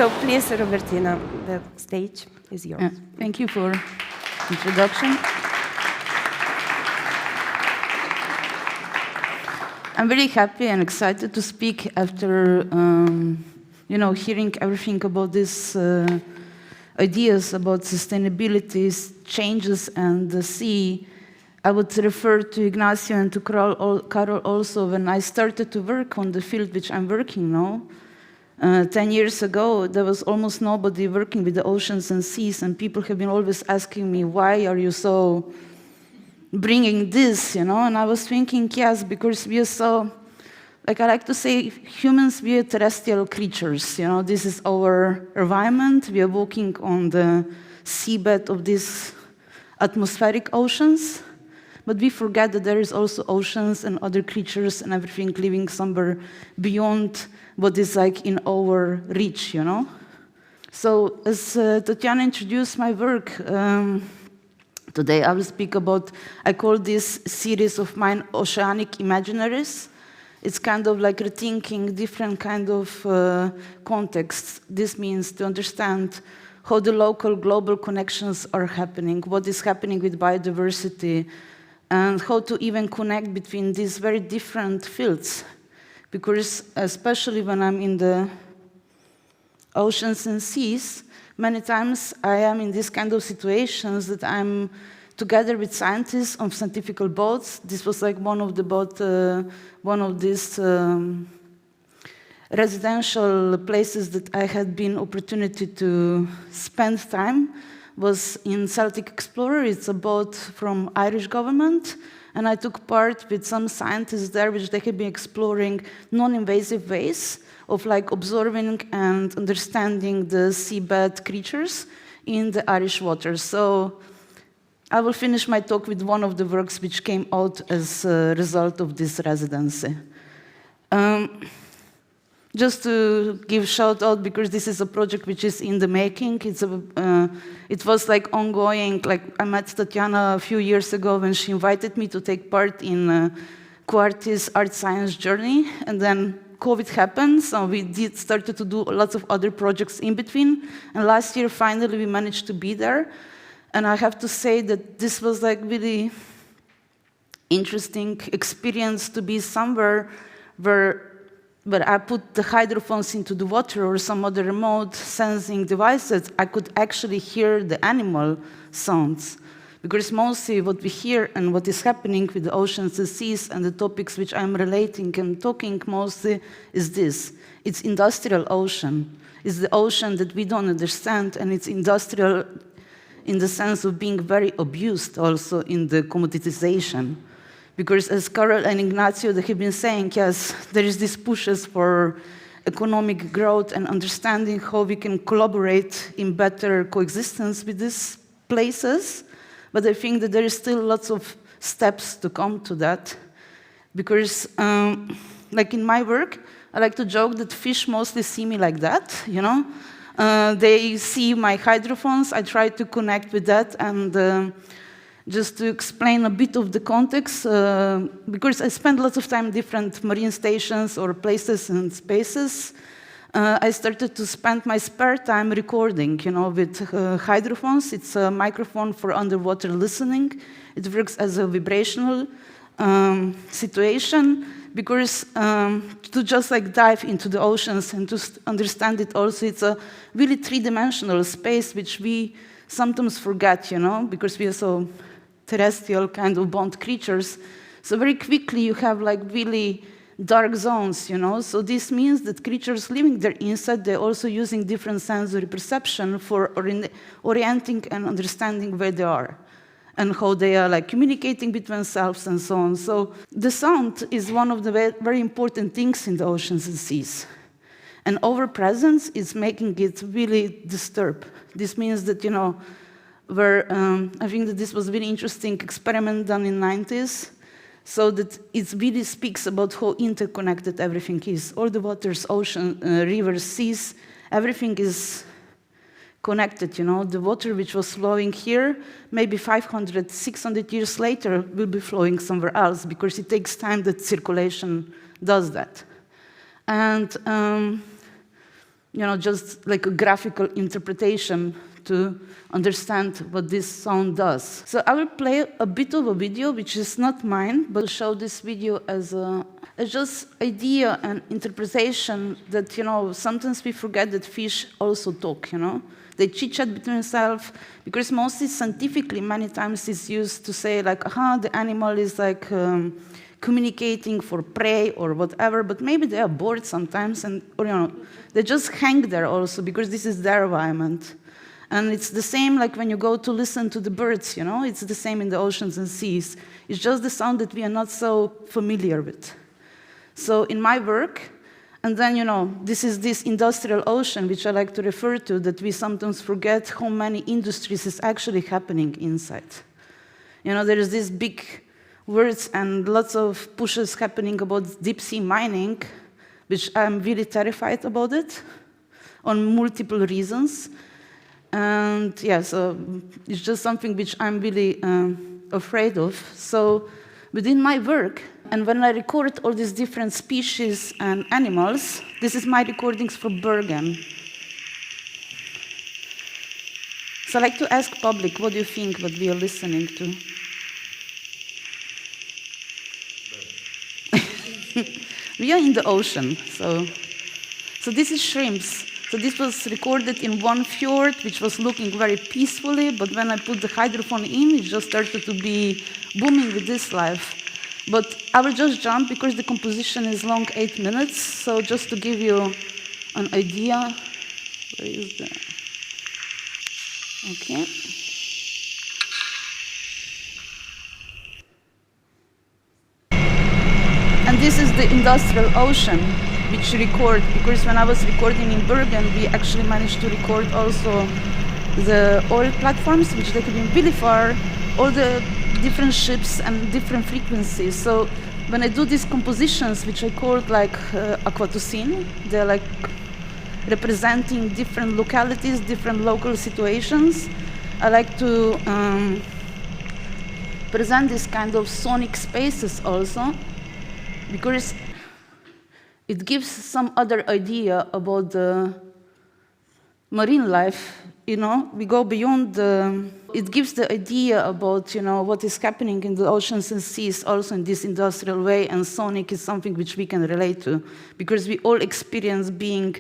So please, Robertina, the stage is yours. Thank you for introduction. I'm very happy and excited to speak after, hearing everything about these ideas about sustainability, changes, and the sea. I would refer to Ignacio and to Carol also when I started to work on the field which I'm working now. 10 years ago, there was almost nobody working with the oceans and seas, and people have been always asking me, why are you so bringing this, And I was thinking, yes, because we are so, I like to say, humans, we are terrestrial creatures, This is our environment. We are walking on the seabed of these atmospheric oceans, but we forget that there is also oceans and other creatures and everything living somewhere beyond what is like in our reach, So as Tatiana introduced my work, today I will speak about, I call this series of mine Oceanic Imaginaries. It's kind of like rethinking different kind of contexts. This means to understand how the local global connections are happening, what is happening with biodiversity, and how to even connect between these very different fields. Because especially when I'm in the oceans and seas, many times I am in these kind of situations that I'm together with scientists on scientific boats. This was like one of these residential places that I had been opportunity to spend time was in Celtic Explorer. It's a boat from Irish government. And I took part with some scientists there, which they had been exploring non-invasive ways of like observing and understanding the seabed creatures in the Irish waters. So I will finish my talk with one of the works which came out as a result of this residency. Just to give shout out, because this is a project which is in the making. It was like ongoing. Like I met Tatiana a few years ago when she invited me to take part in Quartis Art Science Journey, and then COVID happened, so we started to do lots of other projects in between. And last year, finally, we managed to be there. And I have to say that this was like really interesting experience to be somewhere where I put the hydrophones into the water or some other remote sensing devices, I could actually hear the animal sounds. Because mostly what we hear and what is happening with the oceans and seas and the topics which I'm relating and talking mostly is this. It's industrial ocean. It's the ocean that we don't understand, and it's industrial in the sense of being very abused also in the commoditization. Because as Carol and Ignacio they have been saying, yes, there is this pushes for economic growth and understanding how we can collaborate in better coexistence with these places. But I think that there is still lots of steps to come to that. Because like in my work, I like to joke that fish mostly see me like that, They see my hydrophones, I try to connect with that, and just to explain a bit of the context, because I spend lots of time in different marine stations or places and spaces, I started to spend my spare time recording, with hydrophones. It's a microphone for underwater listening. It works as a vibrational situation, because to just like dive into the oceans and to understand it also, it's a really three-dimensional space which we sometimes forget, because we are so terrestrial kind of bond creatures. So very quickly you have like really dark zones, So this means that creatures living there inside, they're also using different sensory perception for orienting and understanding where they are and how they are like communicating between themselves and so on. So the sound is one of the very important things in the oceans and seas. And our presence is making it really disturbed. This means that, where I think that this was a really interesting experiment done in the 90s, so that it really speaks about how interconnected everything is. All the waters, ocean, rivers, seas, everything is connected, The water which was flowing here, maybe 500, 600 years later, will be flowing somewhere else, because it takes time that circulation does that. And just like a graphical interpretation to understand what this sound does. So I will play a bit of a video, which is not mine, but show this video as just idea and interpretation that, sometimes we forget that fish also talk, They chit-chat between themselves, because mostly scientifically, many times it's used to say like, the animal is like communicating for prey or whatever, but maybe they are bored sometimes, and they just hang there also because this is their environment. And it's the same like when you go to listen to the birds, it's the same in the oceans and seas. It's just the sound that we are not so familiar with. So in my work, and then, this is this industrial ocean, which I like to refer to, that we sometimes forget how many industries is actually happening inside. There is this big words and lots of pushes happening about deep sea mining, which I'm really terrified about it, on multiple reasons. And yeah, so it's just something which I'm really afraid of. So within my work, and when I record all these different species and animals, this is my recordings for Bergen. So I like to ask public, what do you think what we are listening to? We are in the ocean, so this is shrimps. So this was recorded in one fjord, which was looking very peacefully, but when I put the hydrophone in, it just started to be booming with this life. But I will just jump because the composition is long, 8 minutes, so just to give you an idea. Where is that? Okay. And this is the industrial ocean, which record, because when I was recording in Bergen, we actually managed to record also the oil platforms, which they could be really far, all the different ships and different frequencies. So when I do these compositions, which I called like aquatocene, they're like representing different localities, different local situations. I like to present this kind of sonic spaces also, because it gives some other idea about the marine life. We go beyond it gives the idea about, what is happening in the oceans and seas also in this industrial way, and sonic is something which we can relate to, because we all experience being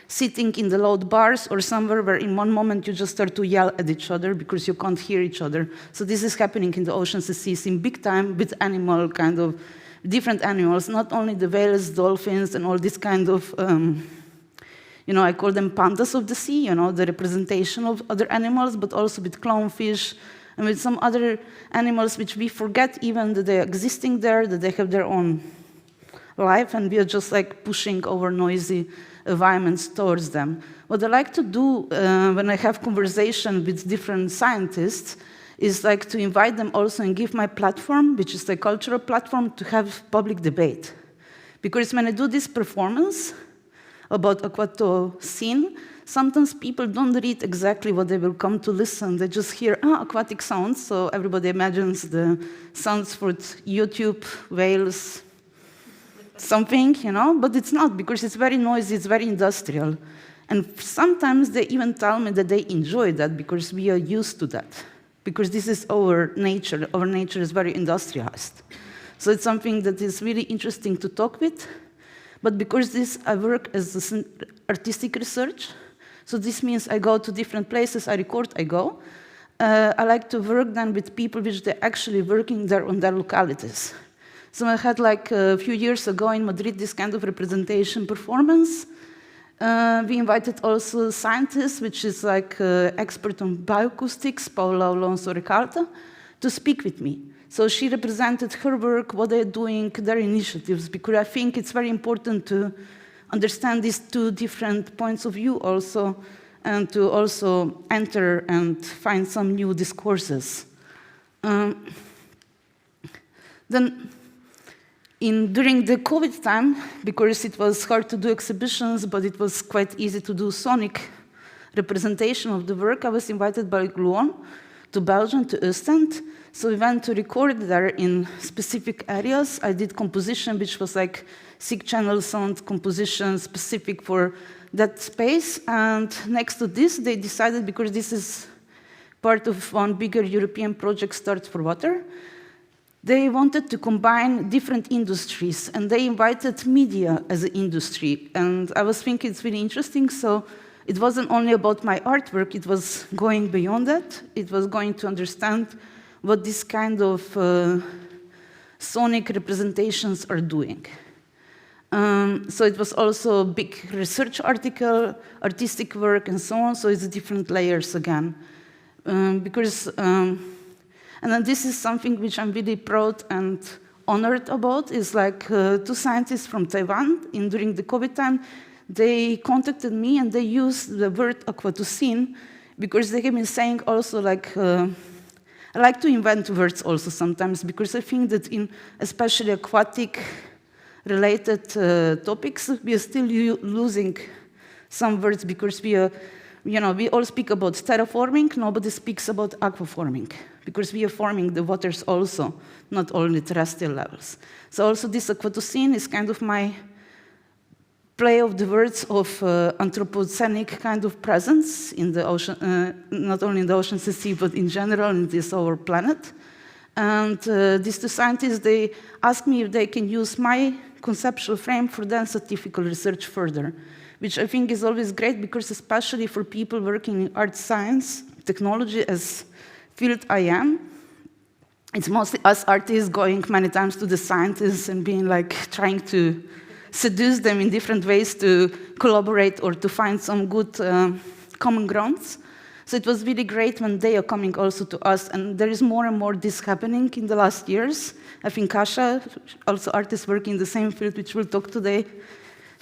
sitting in the loud bars or somewhere where in one moment you just start to yell at each other because you can't hear each other. So this is happening in the oceans and seas in big time with animal kind of different animals, not only the whales, dolphins, and all this kind of, I call them pandas of the sea, the representation of other animals, but also with clownfish and with some other animals which we forget even that they're existing there, that they have their own life, and we are just like pushing over noisy environments towards them. What I like to do when I have conversation with different scientists is like to invite them also and give my platform, which is the cultural platform, to have public debate. Because when I do this performance about aquatocene, sometimes people don't read exactly what they will come to listen. They just hear, aquatic sounds, so everybody imagines the sounds for YouTube, whales, something, but it's not, because it's very noisy, it's very industrial. And sometimes they even tell me that they enjoy that because we are used to that. Because this is our nature. Our nature is very industrialized. So it's something that is really interesting to talk with. But because I work as artistic research, so this means I go to different places, I record, I go. I like to work then with people which they're actually working there on their localities. So I had like a few years ago in Madrid this kind of representation performance. We invited also scientists, which is like expert on bioacoustics, Paula Alonso Recalta, to speak with me. So she represented her work, what they're doing, their initiatives, because I think it's very important to understand these two different points of view also, and to also enter and find some new discourses. During the COVID time, because it was hard to do exhibitions, but it was quite easy to do sonic representation of the work, I was invited by Gluon to Belgium, to Ostend. So we went to record there in specific areas. I did composition, which was like 6-channel sound composition specific for that space. And next to this, they decided, because this is part of one bigger European project, Start for Water, they wanted to combine different industries, and they invited media as an industry. And I was thinking it's really interesting, so it wasn't only about my artwork, it was going beyond that. It was going to understand what this kind of sonic representations are doing. So it was also a big research article, artistic work, and so on, so it's different layers again. And then this is something which I'm really proud and honored about, is like two scientists from Taiwan during the COVID time, they contacted me and they used the word aquatocene because they have been saying also like, I like to invent words also sometimes because I think that in especially aquatic related topics, we are still losing some words because we are, we all speak about terraforming, nobody speaks about aquaforming, because we are forming the waters also, not only terrestrial levels. So also this aquatocene is kind of my play of the words of Anthropocenic kind of presence in the ocean, not only in the ocean sea, but in general in this our planet. And these two scientists, they asked me if they can use my conceptual frame for then scientific research further, which I think is always great, because especially for people working in art science, technology as field I am, it's mostly us artists going many times to the scientists and being like trying to seduce them in different ways to collaborate or to find some good common grounds. So it was really great when they are coming also to us, and there is more and more this happening in the last years. I think Kasia, also artists working in the same field, which we'll talk today,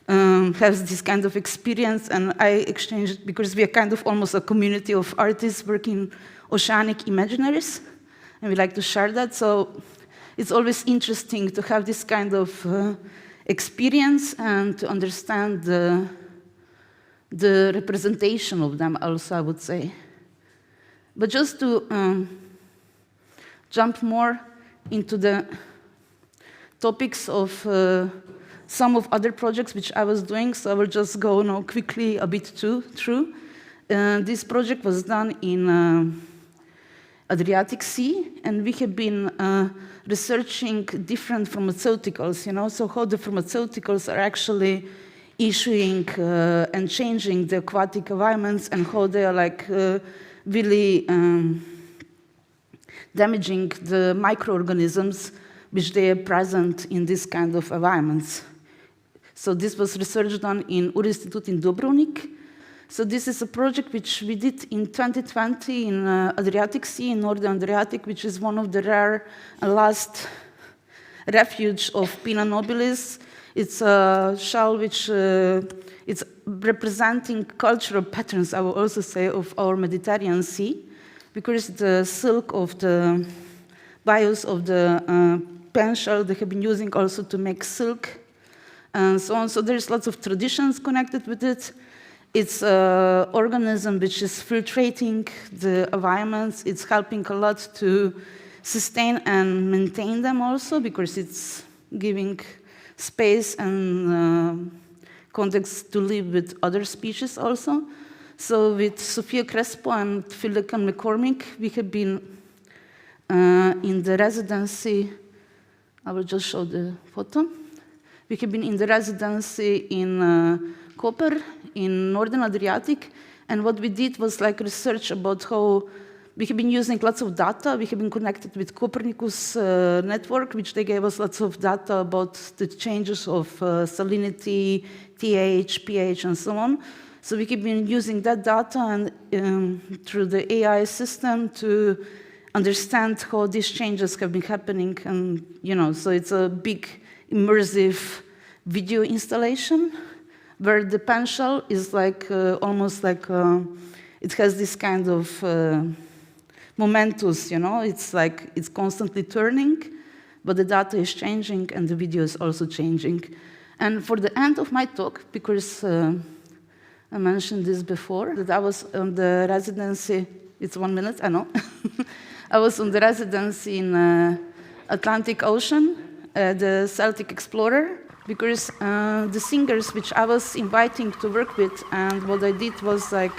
has this kind of experience, and I exchanged, because we are kind of almost a community of artists working oceanic imaginaries, and we like to share that. So it's always interesting to have this kind of experience and to understand the representation of them also, I would say. But just to jump more into the topics of some of other projects which I was doing, so I will just go now quickly a bit through. This project was done in Adriatic Sea, and we have been researching different pharmaceuticals, so how the pharmaceuticals are actually issuing and changing the aquatic environments, and how they are like really damaging the microorganisms which they are present in this kind of environments. So this was research done in Institute in Dubrovnik. So this is a project which we did in 2020 in Adriatic Sea, in Northern Adriatic, which is one of the rare and last refuge of Pinna nobilis. It's a shell which it's representing cultural patterns, I will also say, of our Mediterranean Sea, because the silk of the bios of the pen shell they have been using also to make silk and so on. So there's lots of traditions connected with it. It's an organism which is filtrating the environments. It's helping a lot to sustain and maintain them also, because it's giving space and context to live with other species also. So with Sofia Crespo and Philip McCormick, we have been in the residency. I will just show the photo. We have been in the residency in Koper, in Northern Adriatic, and what we did was like research about how we have been using lots of data. We have been connected with Copernicus network, which they gave us lots of data about the changes of salinity, pH, and so on. So we have been using that data and through the AI system to understand how these changes have been happening, and so it's a big immersive video installation where the pen shell is like almost like it has this kind of momentous, it's like it's constantly turning, but the data is changing and the video is also changing. And for the end of my talk, because I mentioned this before, that I was on the residency, it's 1 minute, I know. I was on the residency in Atlantic Ocean, the Celtic Explorer. because the singers which I was inviting to work with, and what I did was like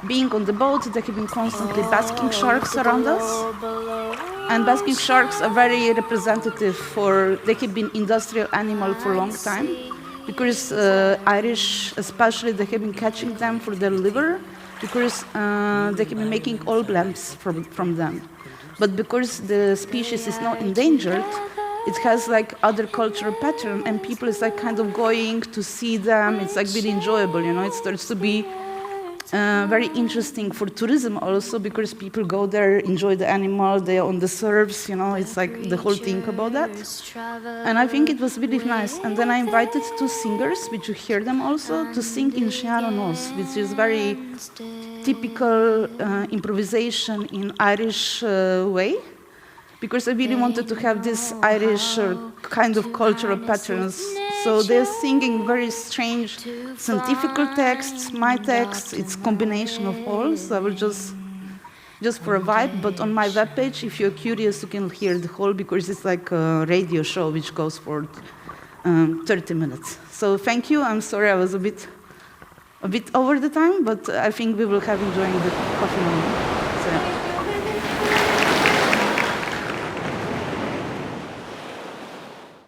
being on the boat, there have been constantly basking sharks around us. And basking sharks are very representative for, they have been industrial animal for a long time, because Irish, especially, they have been catching them for their liver, because they have been making oil lamps from them. But because the species is not endangered, it has like other cultural pattern, and people is like kind of going to see them. It's like really enjoyable, you know. It starts to be very interesting for tourism also, because people go there, enjoy the animal, they are on the surfs, you know. It's like the whole thing about that. And I think it was really nice. And then I invited two singers, which you hear them also, to sing in Sean-a-Nós, which is very typical improvisation in Irish way, because I really wanted to have this Irish kind of cultural patterns. So they're singing very strange scientific texts, my texts, it's combination of all, so I will just for a vibe, but on my webpage, if you're curious, you can hear the whole, because it's like a radio show which goes for 30 minutes. So thank you, I'm sorry I was a bit over the time, but I think we will have enjoying the coffee moment. So,